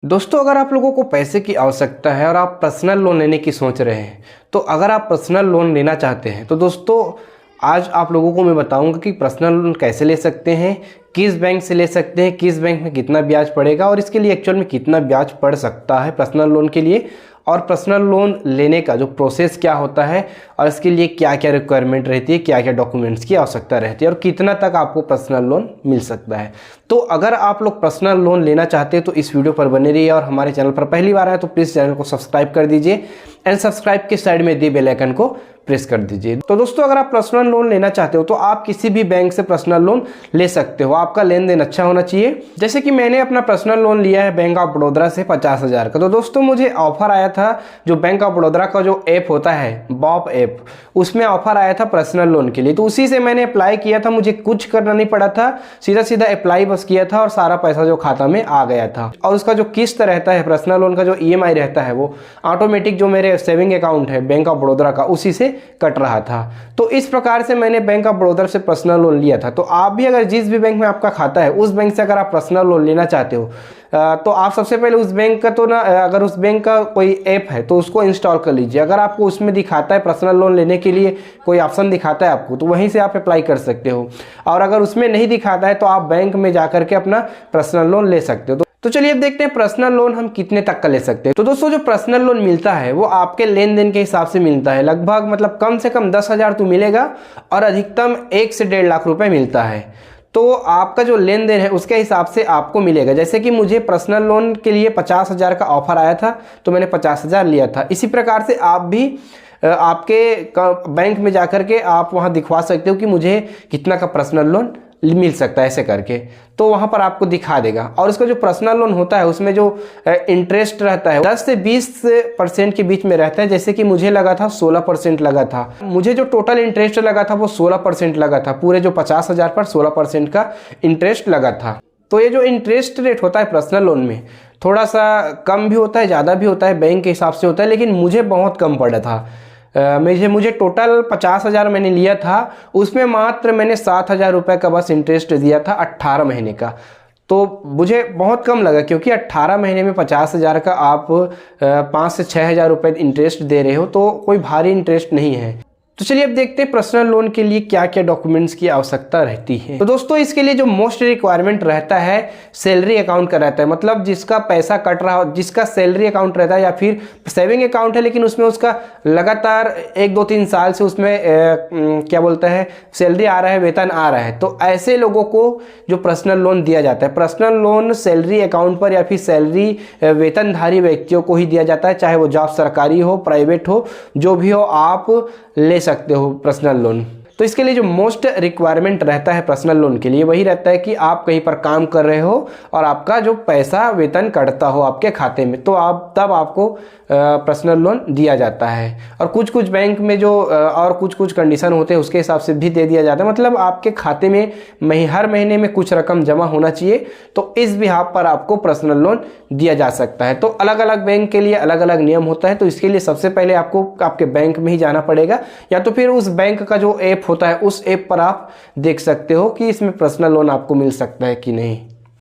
दोस्तों, अगर आप लोगों को पैसे की आवश्यकता है और आप पर्सनल लोन लेने की सोच रहे हैं, तो अगर आप पर्सनल लोन लेना चाहते हैं तो दोस्तों आज आप लोगों को मैं बताऊंगा कि पर्सनल लोन कैसे ले सकते हैं, किस बैंक से ले सकते हैं, किस बैंक में कितना ब्याज पड़ेगा और इसके लिए एक्चुअल में कितना ब्याज पड़ सकता है पर्सनल लोन के लिए, और पर्सनल लोन लेने का जो प्रोसेस क्या होता है और इसके लिए क्या क्या रिक्वायरमेंट रहती है, क्या क्या डॉक्यूमेंट्स की आवश्यकता रहती है और कितना तक आपको पर्सनल लोन मिल सकता है। तो अगर आप लोग पर्सनल लोन लेना चाहते हैं तो इस वीडियो पर बने रहिए, और हमारे चैनल पर पहली बार आए तो प्लीज़ चैनल को सब्सक्राइब कर दीजिए एंड सब्सक्राइब के साइड में दिए बेल आइकन को प्रेस कर दीजिए। तो दोस्तों, अगर आप पर्सनल लोन लेना चाहते हो तो आप किसी भी बैंक से पर्सनल लोन ले सकते हो। आपका लेन देन अच्छा होना चाहिए। जैसे कि मैंने अपना पर्सनल लोन लिया है बैंक ऑफ बड़ौदा से 50,000 का। तो दोस्तों मुझे ऑफर आया था, जो बैंक ऑफ बड़ौदा का जो ऐप होता है बॉप ऐप, उसमें ऑफर आया था पर्सनल लोन के लिए। तो उसी से मैंने अप्लाई किया था, मुझे कुछ करना नहीं पड़ा था, सीधा सीधा अप्लाई बस किया था और सारा पैसा जो खाता में आ गया था। और उसका जो किस्त रहता है पर्सनल लोन का, जो EMI रहता है, वो ऑटोमेटिक जो मेरे सेविंग अकाउंट है बैंक ऑफ बड़ौदा का उसी से कट रहा था। तो इस प्रकार से मैंने बैंक ऑफ बड़ौदा से पर्सनल लोन लिया था। तो आप भी अगर जिस भी बैंक में आपका खाता है उस बैंक से अगर आप पर्सनल लोन लेना चाहते हो तो आप सबसे पहले उस बैंक का, तो ना अगर उस बैंक का कोई ऐप है तो उसको इंस्टॉल कर लीजिए। अगर आपको उसमें दिखाता है पर्सनल लोन लेने के लिए कोई ऑप्शन दिखाता है आपको, तो वहीं से आप अप्लाई कर सकते हो। और अगर उसमें नहीं दिखाता है तो आप बैंक में जा करके अपना पर्सनल लोन ले सकते हो। तो चलिए अब देखते हैं पर्सनल लोन हम कितने तक का ले सकते हैं। तो दोस्तों, जो पर्सनल लोन मिलता है वो आपके लेन देन के हिसाब से मिलता है। लगभग मतलब कम से कम 10,000 तो मिलेगा और अधिकतम 1 से 1.5 लाख रुपए मिलता है। तो आपका जो लेन देन है उसके हिसाब से आपको मिलेगा। जैसे कि मुझे पर्सनल लोन के लिए 50,000 का ऑफर आया था तो मैंने 50,000 लिया था। इसी प्रकार से आप भी आपके बैंक में जाकर के आप वहाँ दिखवा सकते हो कि मुझे कितना का पर्सनल लोन मिल सकता है, ऐसे करके तो वहाँ पर आपको दिखा देगा। और उसका जो पर्सनल लोन होता है उसमें जो इंटरेस्ट रहता है 10 से 20% के बीच में रहता है। जैसे कि मुझे लगा था 16% लगा था। मुझे जो टोटल इंटरेस्ट लगा था वो 16% लगा था। पूरे जो 50,000 पर 16% का इंटरेस्ट लगा था। तो ये जो इंटरेस्ट रेट होता है पर्सनल लोन में थोड़ा सा कम भी होता है, ज़्यादा भी होता है, बैंक के हिसाब से होता है, लेकिन मुझे बहुत कम पड़ा था। मुझे टोटल 50,000 मैंने लिया था, उसमें मात्र मैंने 7,000 रुपये का बस इंटरेस्ट दिया था 18 महीने का। तो मुझे बहुत कम लगा, क्योंकि 18 महीने में 50,000 का आप 5 से 6,000 रुपये इंटरेस्ट दे रहे हो, तो कोई भारी इंटरेस्ट नहीं है। तो चलिए अब देखते हैं पर्सनल लोन के लिए क्या क्या डॉक्यूमेंट्स की आवश्यकता रहती है। तो दोस्तों, इसके लिए जो मोस्ट रिक्वायरमेंट रहता है सैलरी अकाउंट का रहता है। मतलब जिसका पैसा कट रहा हो, जिसका सैलरी अकाउंट रहता है या फिर सेविंग अकाउंट है लेकिन उसमें उसका लगातार 1, 2, 3 साल से उसमें क्या बोलते हैं सैलरी आ रहा है, वेतन आ रहा है, तो ऐसे लोगों को जो पर्सनल लोन दिया जाता है। पर्सनल लोन सैलरी अकाउंट पर या फिर सैलरी वेतनधारी व्यक्तियों को ही दिया जाता है, चाहे वो जॉब सरकारी हो, प्राइवेट हो, जो भी हो, आप ले सकते हो पर्सनल लोन। तो इसके लिए जो मोस्ट रिक्वायरमेंट रहता है पर्सनल लोन के लिए वही रहता है कि आप कहीं पर काम कर रहे हो और आपका जो पैसा वेतन कटता हो आपके खाते में, तो आप तब आपको पर्सनल लोन दिया जाता है। और कुछ कुछ बैंक में जो और कुछ कुछ कंडीशन होते हैं उसके हिसाब से भी दे दिया जाता है। मतलब आपके खाते में हर महीने में कुछ रकम जमा होना चाहिए, तो इस बिहाफ पर आपको पर्सनल लोन दिया जा सकता है। तो अलग अलग बैंक के लिए अलग अलग नियम होता है। तो इसके लिए सबसे पहले आपको आपके बैंक में ही जाना पड़ेगा, या तो फिर उस बैंक का जो ऐप होता है उस ऐप पर आप देख सकते हो कि इसमें पर्सनल लोन आपको मिल सकता है कि नहीं।